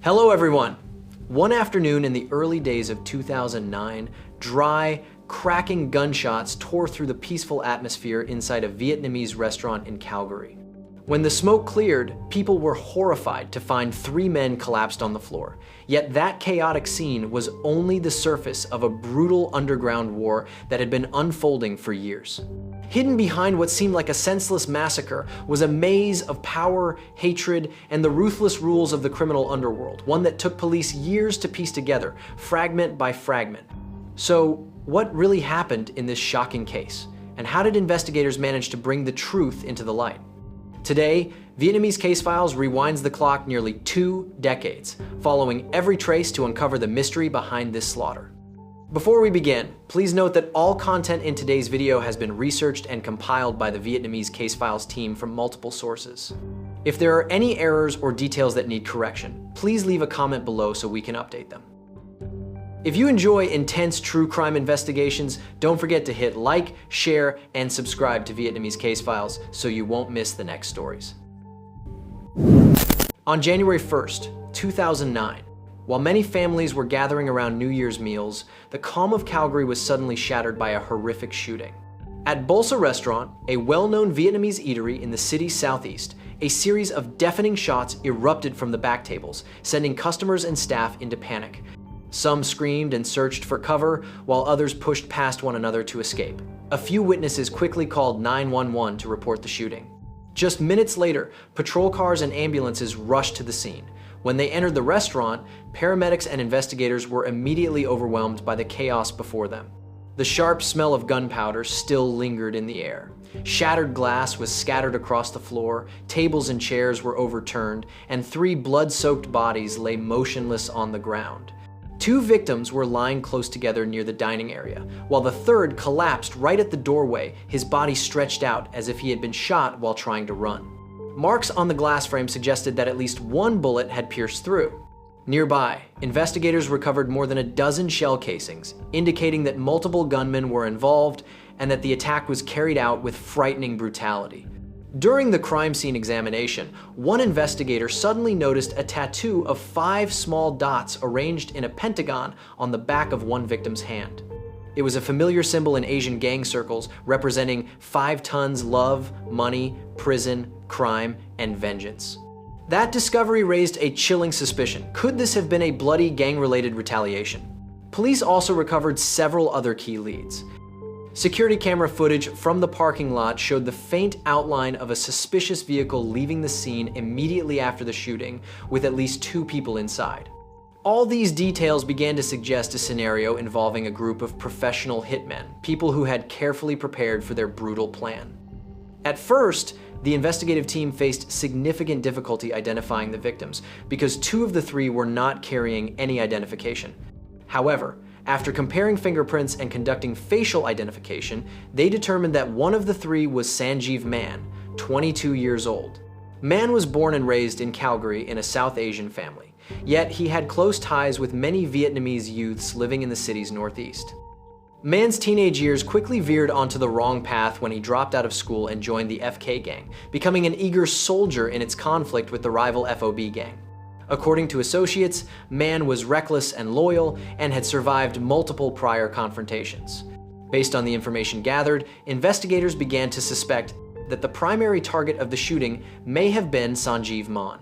Hello everyone! One afternoon in the early days of 2009, dry, cracking gunshots tore through the peaceful atmosphere inside a Vietnamese restaurant in Calgary. When the smoke cleared, people were horrified to find 3 men collapsed on the floor. Yet that chaotic scene was only the surface of a brutal underground war that had been unfolding for years. Hidden behind what seemed like a senseless massacre was a maze of power, hatred, and the ruthless rules of the criminal underworld, one that took police years to piece together, fragment by fragment. So, what really happened in this shocking case? And how did investigators manage to bring the truth into the light? Today, Vietnamese Case Files rewinds the clock nearly 2 decades, following every trace to uncover the mystery behind this slaughter. Before we begin, please note that all content in today's video has been researched and compiled by the Vietnamese Case Files team from multiple sources. If there are any errors or details that need correction, please leave a comment below so we can update them. If you enjoy intense true crime investigations, don't forget to hit like, share, and subscribe to Vietnamese Case Files so you won't miss the next stories. On January 1st, 2009, while many families were gathering around New Year's meals, the calm of Calgary was suddenly shattered by a horrific shooting. At Bolsa restaurant, a well-known Vietnamese eatery in the city's southeast, a series of deafening shots erupted from the back tables, sending customers and staff into panic. Some screamed and searched for cover, while others pushed past one another to escape. A few witnesses quickly called 911 to report the shooting. Just minutes later, patrol cars and ambulances rushed to the scene. When they entered the restaurant, paramedics and investigators were immediately overwhelmed by the chaos before them. The sharp smell of gunpowder still lingered in the air. Shattered glass was scattered across the floor, tables and chairs were overturned, and 3 blood-soaked bodies lay motionless on the ground. 2 victims were lying close together near the dining area, while the third collapsed right at the doorway, his body stretched out as if he had been shot while trying to run. Marks on the glass frame suggested that at least 1 bullet had pierced through. Nearby, investigators recovered more than a dozen shell casings, indicating that multiple gunmen were involved and that the attack was carried out with frightening brutality. During the crime scene examination, one investigator suddenly noticed a tattoo of 5 small dots arranged in a pentagon on the back of one victim's hand. It was a familiar symbol in Asian gang circles, representing 5 tons love, money, prison, crime, and vengeance. That discovery raised a chilling suspicion. Could this have been a bloody gang-related retaliation? Police also recovered several other key leads. Security camera footage from the parking lot showed the faint outline of a suspicious vehicle leaving the scene immediately after the shooting, with at least 2 people inside. All these details began to suggest a scenario involving a group of professional hitmen, people who had carefully prepared for their brutal plan. At first, the investigative team faced significant difficulty identifying the victims because 2 of the 3 were not carrying any identification. However, after comparing fingerprints and conducting facial identification, they determined that one of the 3 was Sanjeev Man, 22 years old. Man was born and raised in Calgary in a South Asian family, yet he had close ties with many Vietnamese youths living in the city's northeast. Man's teenage years quickly veered onto the wrong path when he dropped out of school and joined the FK gang, becoming an eager soldier in its conflict with the rival FOB gang. According to associates, Man was reckless and loyal and had survived multiple prior confrontations. Based on the information gathered, investigators began to suspect that the primary target of the shooting may have been Sanjeev Man.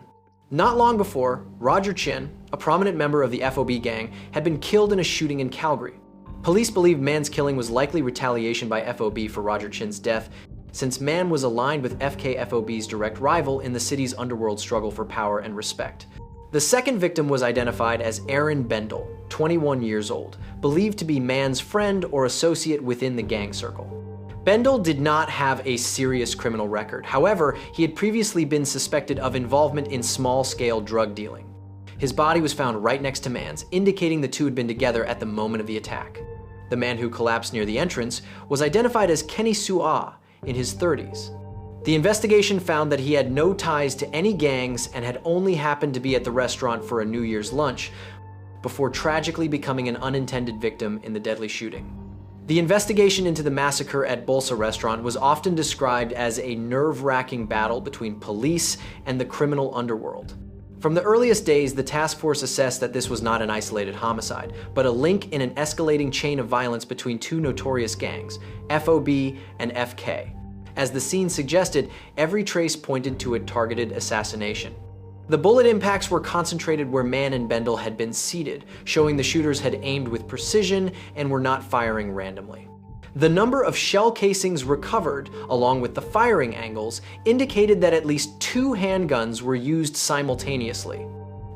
Not long before, Roger Chin, a prominent member of the FOB gang, had been killed in a shooting in Calgary. Police believe Man's killing was likely retaliation by FOB for Roger Chin's death, since Man was aligned with FK-FOB's direct rival in the city's underworld struggle for power and respect. The second victim was identified as Aaron Bendel, 21 years old, believed to be Man's friend or associate within the gang circle. Bendel did not have a serious criminal record. However, he had previously been suspected of involvement in small-scale drug dealing. His body was found right next to Man's, indicating the 2 had been together at the moment of the attack. The man who collapsed near the entrance was identified as Kenny Sua, in his 30s. The investigation found that he had no ties to any gangs and had only happened to be at the restaurant for a New Year's lunch, before tragically becoming an unintended victim in the deadly shooting. The investigation into the massacre at Bolsa restaurant was often described as a nerve-wracking battle between police and the criminal underworld. From the earliest days, the task force assessed that this was not an isolated homicide, but a link in an escalating chain of violence between two notorious gangs, FOB and FK. As the scene suggested, every trace pointed to a targeted assassination. The bullet impacts were concentrated where Mann and Bendel had been seated, showing the shooters had aimed with precision and were not firing randomly. The number of shell casings recovered, along with the firing angles, indicated that at least 2 handguns were used simultaneously.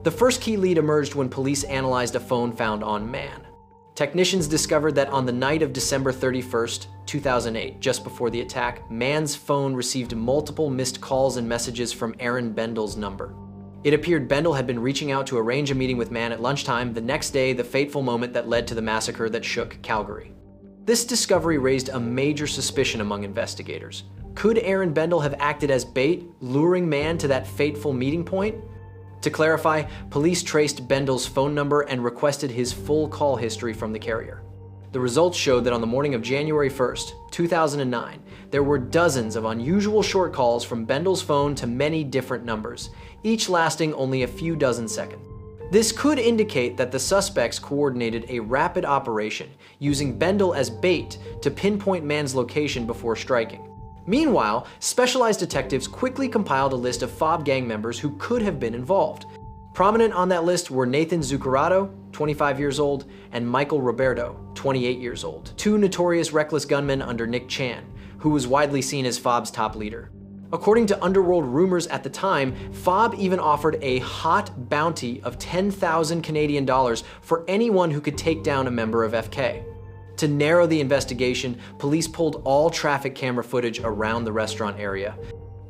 The first key lead emerged when police analyzed a phone found on Mann. Technicians discovered that on the night of December 31st, 2008, just before the attack, Mann's phone received multiple missed calls and messages from Aaron Bendel's number. It appeared Bendel had been reaching out to arrange a meeting with Mann at lunchtime, the next day, the fateful moment that led to the massacre that shook Calgary. This discovery raised a major suspicion among investigators. Could Aaron Bendel have acted as bait, luring Mann to that fateful meeting point? To clarify, police traced Bendel's phone number and requested his full call history from the carrier. The results showed that on the morning of January 1st, 2009, there were dozens of unusual short calls from Bendel's phone to many different numbers, each lasting only a few dozen seconds. This could indicate that the suspects coordinated a rapid operation, using Bendel as bait to pinpoint Mann's location before striking. Meanwhile, specialized detectives quickly compiled a list of FOB gang members who could have been involved. Prominent on that list were Nathan Zuccarado, 25 years old, and Michael Roberto, 28 years old, 2 notorious reckless gunmen under Nick Chan, who was widely seen as FOB's top leader. According to underworld rumors at the time, FOB even offered a hot bounty of 10,000 Canadian dollars for anyone who could take down a member of FK. To narrow the investigation, police pulled all traffic camera footage around the restaurant area.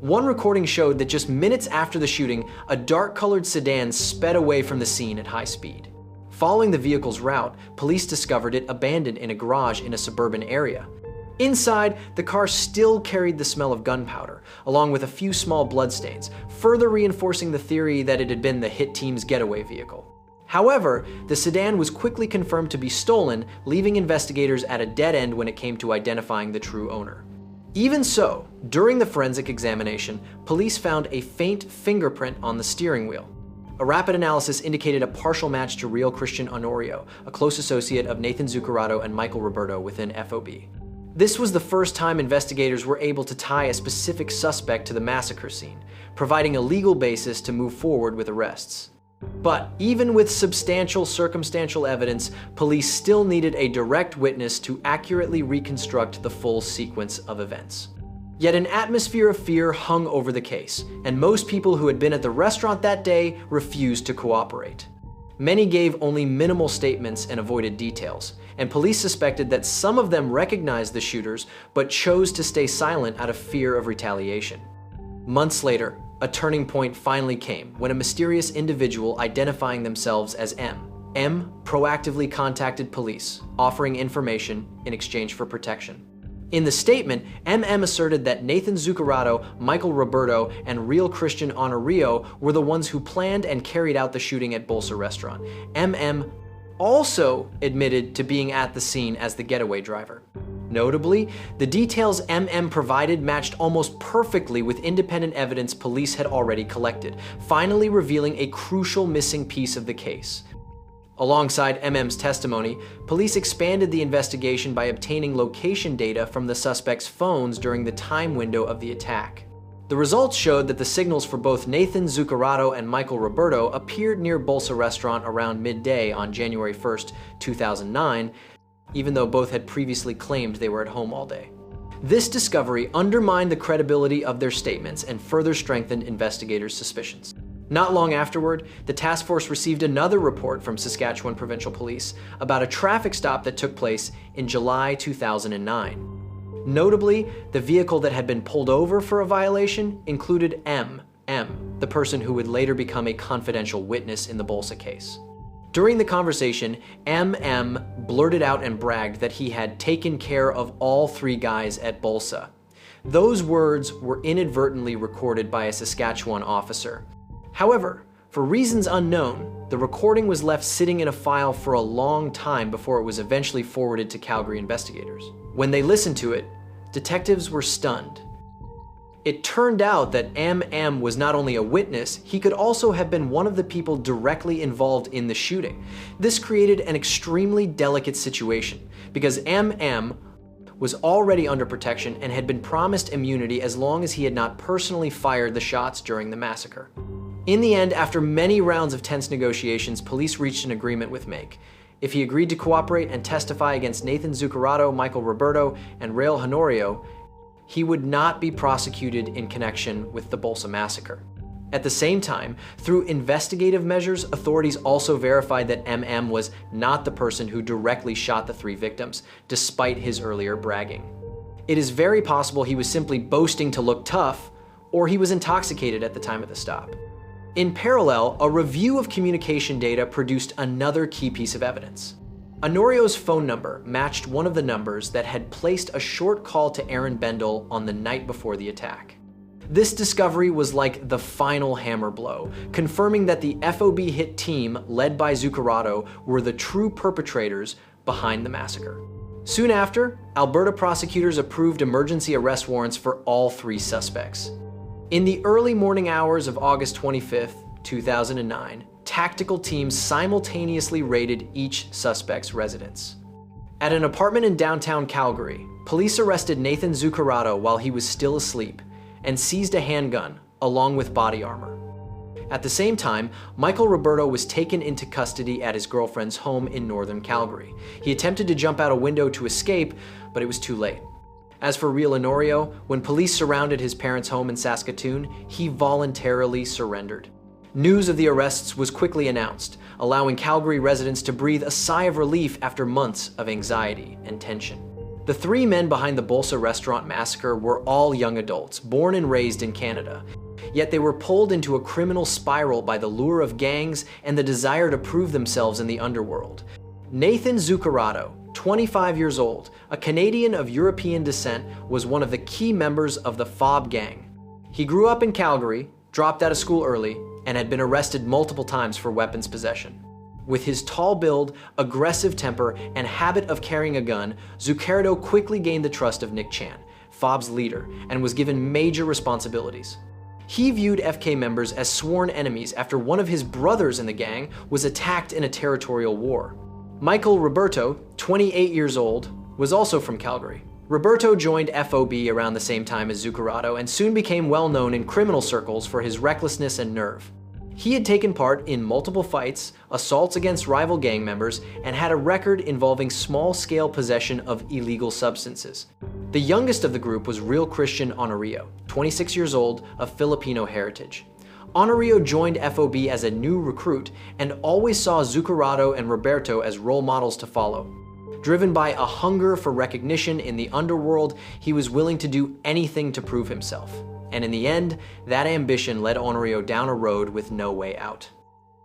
One recording showed that just minutes after the shooting, a dark-colored sedan sped away from the scene at high speed. Following the vehicle's route, police discovered it abandoned in a garage in a suburban area. Inside, the car still carried the smell of gunpowder, along with a few small bloodstains, further reinforcing the theory that it had been the hit team's getaway vehicle. However, the sedan was quickly confirmed to be stolen, leaving investigators at a dead end when it came to identifying the true owner. Even so, during the forensic examination, police found a faint fingerprint on the steering wheel. A rapid analysis indicated a partial match to Real Christian Honorio, a close associate of Nathan Zuccarado and Michael Roberto within FOB. This was the first time investigators were able to tie a specific suspect to the massacre scene, providing a legal basis to move forward with arrests. But even with substantial circumstantial evidence, police still needed a direct witness to accurately reconstruct the full sequence of events. Yet an atmosphere of fear hung over the case, and most people who had been at the restaurant that day refused to cooperate. Many gave only minimal statements and avoided details, and police suspected that some of them recognized the shooters but chose to stay silent out of fear of retaliation. Months later, a turning point finally came when a mysterious individual identifying themselves as M proactively contacted police, offering information in exchange for protection. In the statement, MM asserted that Nathan Zuccarado, Michael Roberto, and Real Christian Honorio were the ones who planned and carried out the shooting at Bolsa restaurant. MM also admitted to being at the scene as the getaway driver. Notably, the details MM provided matched almost perfectly with independent evidence police had already collected, finally revealing a crucial missing piece of the case. Alongside MM's testimony, police expanded the investigation by obtaining location data from the suspect's phones during the time window of the attack. The results showed that the signals for both Nathan Zuccarado and Michael Roberto appeared near Bolsa restaurant around midday on January 1st, 2009, even though both had previously claimed they were at home all day. This discovery undermined the credibility of their statements and further strengthened investigators' suspicions. Not long afterward, the task force received another report from Saskatchewan Provincial Police about a traffic stop that took place in July 2009. Notably, the vehicle that had been pulled over for a violation included M, the person who would later become a confidential witness in the Bolsa case. During the conversation, MM blurted out and bragged that he had taken care of all 3 guys at Bolsa. Those words were inadvertently recorded by a Saskatchewan officer. However, for reasons unknown, the recording was left sitting in a file for a long time before it was eventually forwarded to Calgary investigators. When they listened to it, detectives were stunned. It turned out that MM was not only a witness, he could also have been one of the people directly involved in the shooting. This created an extremely delicate situation, because MM was already under protection and had been promised immunity as long as he had not personally fired the shots during the massacre. In the end, after many rounds of tense negotiations, police reached an agreement with Make. If he agreed to cooperate and testify against Nathan Zuccarotto, Michael Roberto, and Rael Honorio, he would not be prosecuted in connection with the Bolsa massacre. At the same time, through investigative measures, authorities also verified that MM was not the person who directly shot the 3 victims, despite his earlier bragging. It is very possible he was simply boasting to look tough, or he was intoxicated at the time of the stop. In parallel, a review of communication data produced another key piece of evidence. Honorio's phone number matched one of the numbers that had placed a short call to Aaron Bendel on the night before the attack. This discovery was like the final hammer blow, confirming that the FOB hit team led by Zuccarotto were the true perpetrators behind the massacre. Soon after, Alberta prosecutors approved emergency arrest warrants for all 3 suspects. In the early morning hours of August 25, 2009, tactical teams simultaneously raided each suspect's residence. At an apartment in downtown Calgary, police arrested Nathan Zuccarotto while he was still asleep and seized a handgun along with body armor. At the same time, Michael Roberto was taken into custody at his girlfriend's home in northern Calgary. He attempted to jump out a window to escape, but it was too late. As for Rael Honorio, when police surrounded his parents' home in Saskatoon, he voluntarily surrendered. News of the arrests was quickly announced, allowing Calgary residents to breathe a sigh of relief after months of anxiety and tension. The 3 men behind the Bolsa restaurant massacre were all young adults, born and raised in Canada. Yet they were pulled into a criminal spiral by the lure of gangs and the desire to prove themselves in the underworld. Nathan Zuccarotto, 25 years old, a Canadian of European descent, was one of the key members of the FOB gang. He grew up in Calgary, dropped out of school early, and had been arrested multiple times for weapons possession. With his tall build, aggressive temper, and habit of carrying a gun, Zuccarotto quickly gained the trust of Nick Chan, FOB's leader, and was given major responsibilities. He viewed FK members as sworn enemies after one of his brothers in the gang was attacked in a territorial war. Michael Roberto, 28 years old, was also from Calgary. Roberto joined FOB around the same time as Zuccarotto and soon became well known in criminal circles for his recklessness and nerve. He had taken part in multiple fights, assaults against rival gang members, and had a record involving small-scale possession of illegal substances. The youngest of the group was Real Christian Honorio, 26 years old, of Filipino heritage. Honorio joined FOB as a new recruit and always saw Zuccarotto and Roberto as role models to follow. Driven by a hunger for recognition in the underworld, he was willing to do anything to prove himself. And in the end, that ambition led Honorio down a road with no way out.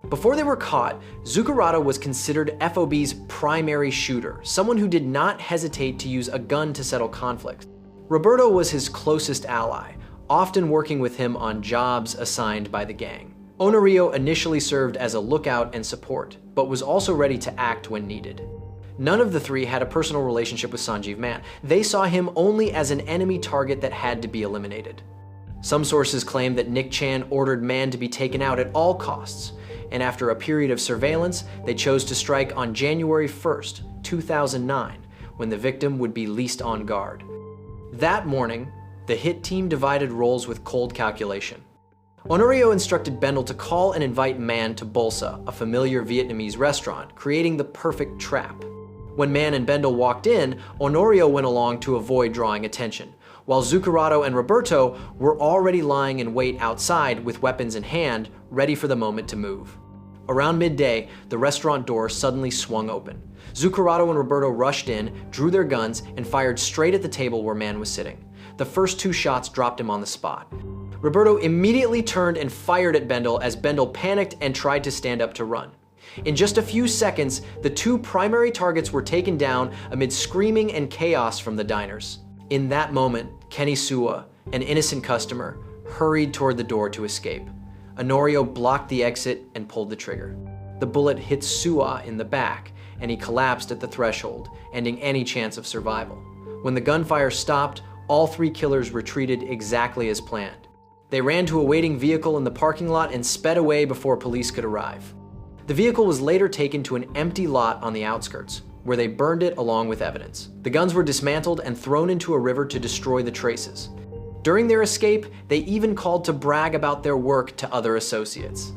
Before they were caught, Zuccarotto was considered FOB's primary shooter, someone who did not hesitate to use a gun to settle conflict. Roberto was his closest ally, often working with him on jobs assigned by the gang. Honorio initially served as a lookout and support, but was also ready to act when needed. None of the 3 had a personal relationship with Sanjeev Mann. They saw him only as an enemy target that had to be eliminated. Some sources claim that Nick Chan ordered Mann to be taken out at all costs, and after a period of surveillance, they chose to strike on January 1st, 2009, when the victim would be least on guard. That morning, the hit team divided roles with cold calculation. Honorio instructed Bendel to call and invite Mann to Bolsa, a familiar Vietnamese restaurant, creating the perfect trap. When Mann and Bendel walked in, Honorio went along to avoid drawing attention, while Zuccarotto and Roberto were already lying in wait outside with weapons in hand, ready for the moment to move. Around midday, the restaurant door suddenly swung open. Zuccarotto and Roberto rushed in, drew their guns, and fired straight at the table where Mann was sitting. The first 2 shots dropped him on the spot. Roberto immediately turned and fired at Bendel as Bendel panicked and tried to stand up to run. In just a few seconds, the 2 primary targets were taken down amid screaming and chaos from the diners. In that moment, Kenny Sua, an innocent customer, hurried toward the door to escape. Honorio blocked the exit and pulled the trigger. The bullet hit Sua in the back, and he collapsed at the threshold, ending any chance of survival. When the gunfire stopped, all three killers retreated exactly as planned. They ran to a waiting vehicle in the parking lot and sped away before police could arrive. The vehicle was later taken to an empty lot on the outskirts, where they burned it along with evidence. The guns were dismantled and thrown into a river to destroy the traces. During their escape, they even called to brag about their work to other associates.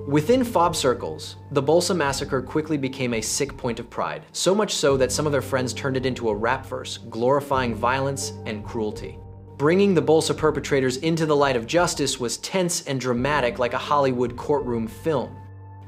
Within FOB circles, the Bolsa massacre quickly became a sick point of pride, so much so that some of their friends turned it into a rap verse, glorifying violence and cruelty. Bringing the Bolsa perpetrators into the light of justice was tense and dramatic like a Hollywood courtroom film.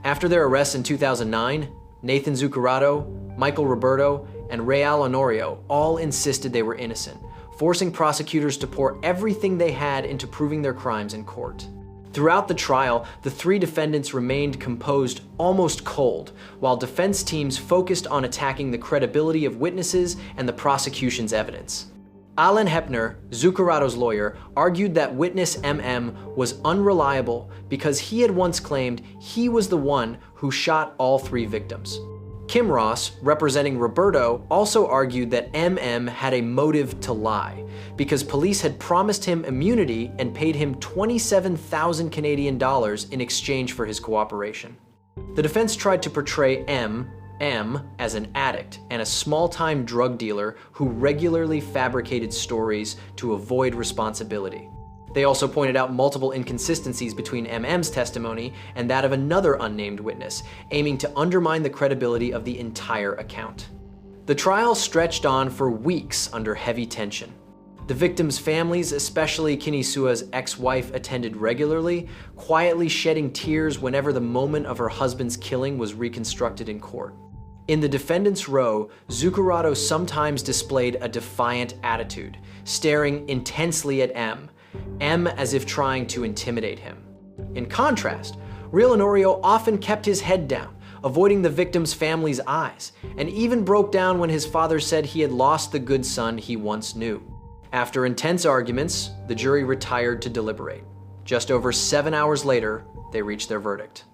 After their arrests in 2009, Nathan Zuccarotto, Michael Roberto, and Real Honorio all insisted they were innocent, forcing prosecutors to pour everything they had into proving their crimes in court. Throughout the trial, the three defendants remained composed, almost cold, while defense teams focused on attacking the credibility of witnesses and the prosecution's evidence. Alan Hepner, Zuccarotto's lawyer, argued that witness MM was unreliable because he had once claimed he was the one who shot all three victims. Kim Ross, representing Roberto, also argued that MM had a motive to lie because police had promised him immunity and paid him 27,000 Canadian dollars in exchange for his cooperation. The defense tried to portray M as an addict and a small-time drug dealer who regularly fabricated stories to avoid responsibility. They also pointed out multiple inconsistencies between MM's testimony and that of another unnamed witness, aiming to undermine the credibility of the entire account. The trial stretched on for weeks under heavy tension. The victims' families, especially Kinisua's ex-wife, attended regularly, quietly shedding tears whenever the moment of her husband's killing was reconstructed in court. In the defendant's row, Zuccarotto sometimes displayed a defiant attitude, staring intensely at M as if trying to intimidate him. In contrast, Real Honorio often kept his head down, avoiding the victim's family's eyes, and even broke down when his father said he had lost the good son he once knew. After intense arguments, the jury retired to deliberate. Just over 7 hours later, they reached their verdict.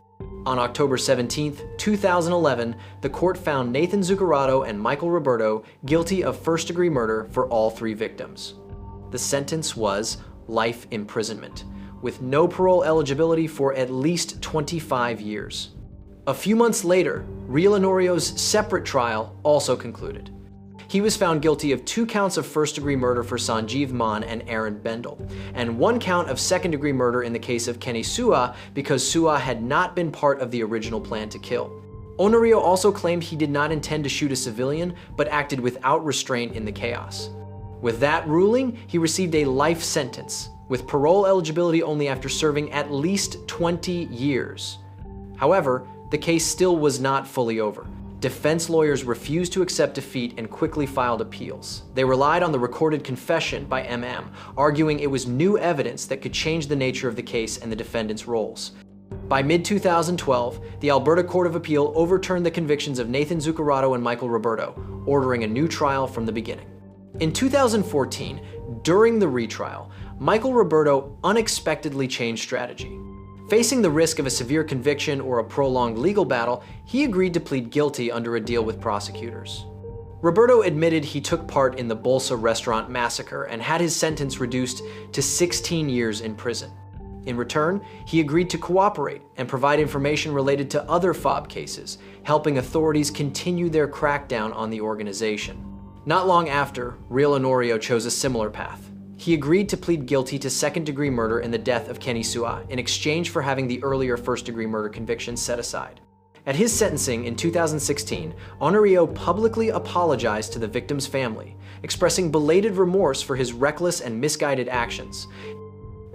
On October 17, 2011, the court found Nathan Zuccarotto and Michael Roberto guilty of first-degree murder for all three victims. The sentence was life imprisonment, with no parole eligibility for at least 25 years. A few months later, Real Honorio's separate trial also concluded. He was found guilty of 2 counts of first-degree murder for Sanjeev Maan and Aaron Bendel, and 1 count of second-degree murder in the case of Kinisua because Sua had not been part of the original plan to kill. Honorio also claimed he did not intend to shoot a civilian, but acted without restraint in the chaos. With that ruling, he received a life sentence, with parole eligibility only after serving at least 20 years. However, the case still was not fully over. Defense lawyers refused to accept defeat and quickly filed appeals. They relied on the recorded confession by MM, arguing it was new evidence that could change the nature of the case and the defendants' roles. By mid-2012, the Alberta Court of Appeal overturned the convictions of Nathan Zuccarotto and Michael Roberto, ordering a new trial from the beginning. In 2014, during the retrial, Michael Roberto unexpectedly changed strategy. Facing the risk of a severe conviction or a prolonged legal battle, he agreed to plead guilty under a deal with prosecutors. Roberto admitted he took part in the Bolsa restaurant massacre and had his sentence reduced to 16 years in prison. In return, he agreed to cooperate and provide information related to other FOB cases, helping authorities continue their crackdown on the organization. Not long after, Real Honorio chose a similar path. He agreed to plead guilty to second-degree murder in the death of Kinisua in exchange for having the earlier first-degree murder conviction set aside. At his sentencing in 2016, Honorio publicly apologized to the victim's family, expressing belated remorse for his reckless and misguided actions.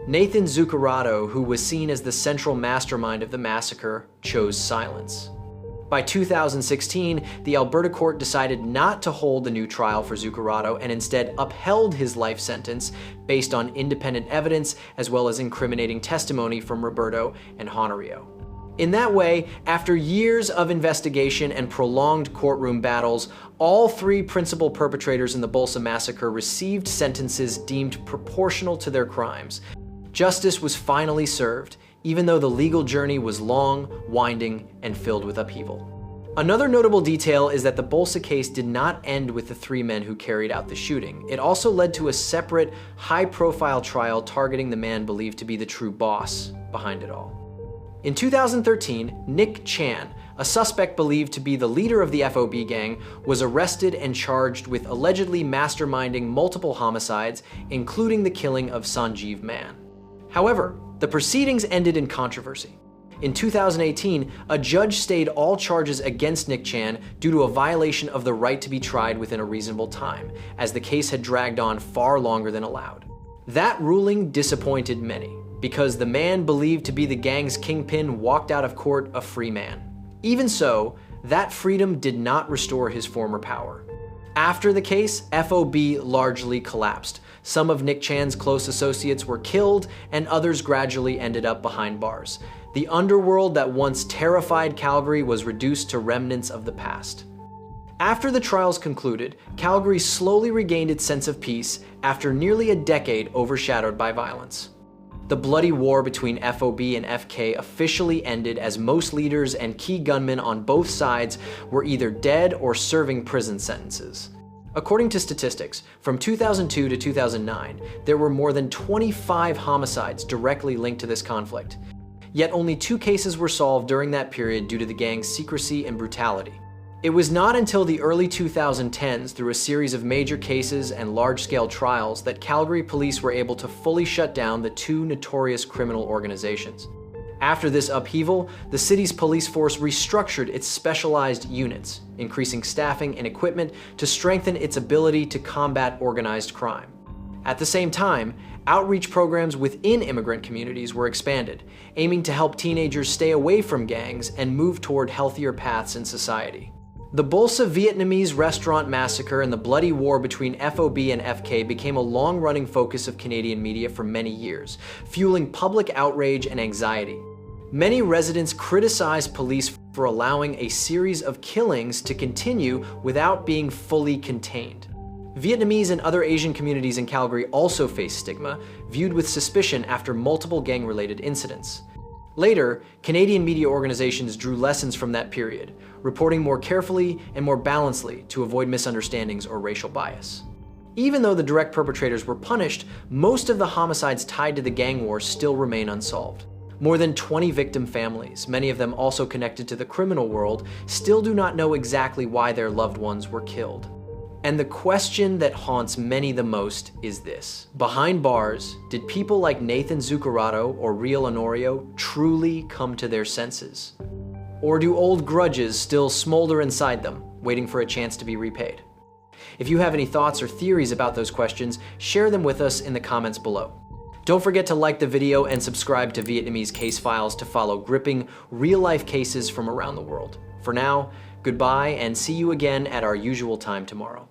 Nathan Zuccarotto, who was seen as the central mastermind of the massacre, chose silence. By 2016, the Alberta court decided not to hold the new trial for Zuccarotto and instead upheld his life sentence based on independent evidence as well as incriminating testimony from Roberto and Honorio. In that way, after years of investigation and prolonged courtroom battles, all 3 principal perpetrators in the Bolsa massacre received sentences deemed proportional to their crimes. Justice was finally served, even though the legal journey was long, winding, and filled with upheaval. Another notable detail is that the Bolsa case did not end with the 3 men who carried out the shooting. It also led to a separate, high-profile trial targeting the man believed to be the true boss behind it all. In 2013, Nick Chan, a suspect believed to be the leader of the FOB gang, was arrested and charged with allegedly masterminding multiple homicides, including the killing of Sanjeev Mann. However, the proceedings ended in controversy. In 2018, a judge stayed all charges against Nick Chan due to a violation of the right to be tried within a reasonable time, as the case had dragged on far longer than allowed. That ruling disappointed many, because the man believed to be the gang's kingpin walked out of court a free man. Even so, that freedom did not restore his former power. After the case, FOB largely collapsed. Some of Nick Chan's close associates were killed, and others gradually ended up behind bars. The underworld that once terrified Calgary was reduced to remnants of the past. After the trials concluded, Calgary slowly regained its sense of peace after nearly a decade overshadowed by violence. The bloody war between FOB and FK officially ended as most leaders and key gunmen on both sides were either dead or serving prison sentences. According to statistics, from 2002 to 2009, there were more than 25 homicides directly linked to this conflict. Yet only 2 cases were solved during that period due to the gang's secrecy and brutality. It was not until the early 2010s, through a series of major cases and large-scale trials, that Calgary police were able to fully shut down the 2 notorious criminal organizations. After this upheaval, the city's police force restructured its specialized units, increasing staffing and equipment to strengthen its ability to combat organized crime. At the same time, outreach programs within immigrant communities were expanded, aiming to help teenagers stay away from gangs and move toward healthier paths in society. The Bolsa Vietnamese restaurant massacre and the bloody war between FOB and FK became a long-running focus of Canadian media for many years, fueling public outrage and anxiety. Many residents criticized police for allowing a series of killings to continue without being fully contained. Vietnamese and other Asian communities in Calgary also faced stigma, viewed with suspicion after multiple gang-related incidents. Later, Canadian media organizations drew lessons from that period, reporting more carefully and more balancedly to avoid misunderstandings or racial bias. Even though the direct perpetrators were punished, most of the homicides tied to the gang war still remain unsolved. More than 20 victim families, many of them also connected to the criminal world, still do not know exactly why their loved ones were killed. And the question that haunts many the most is this: behind bars, did people like Nathan Zuccarotto or Real Honorio truly come to their senses? Or do old grudges still smolder inside them, waiting for a chance to be repaid? If you have any thoughts or theories about those questions, share them with us in the comments below. Don't forget to like the video and subscribe to Vietnamese Case Files to follow gripping, real-life cases from around the world. For now, goodbye and see you again at our usual time tomorrow.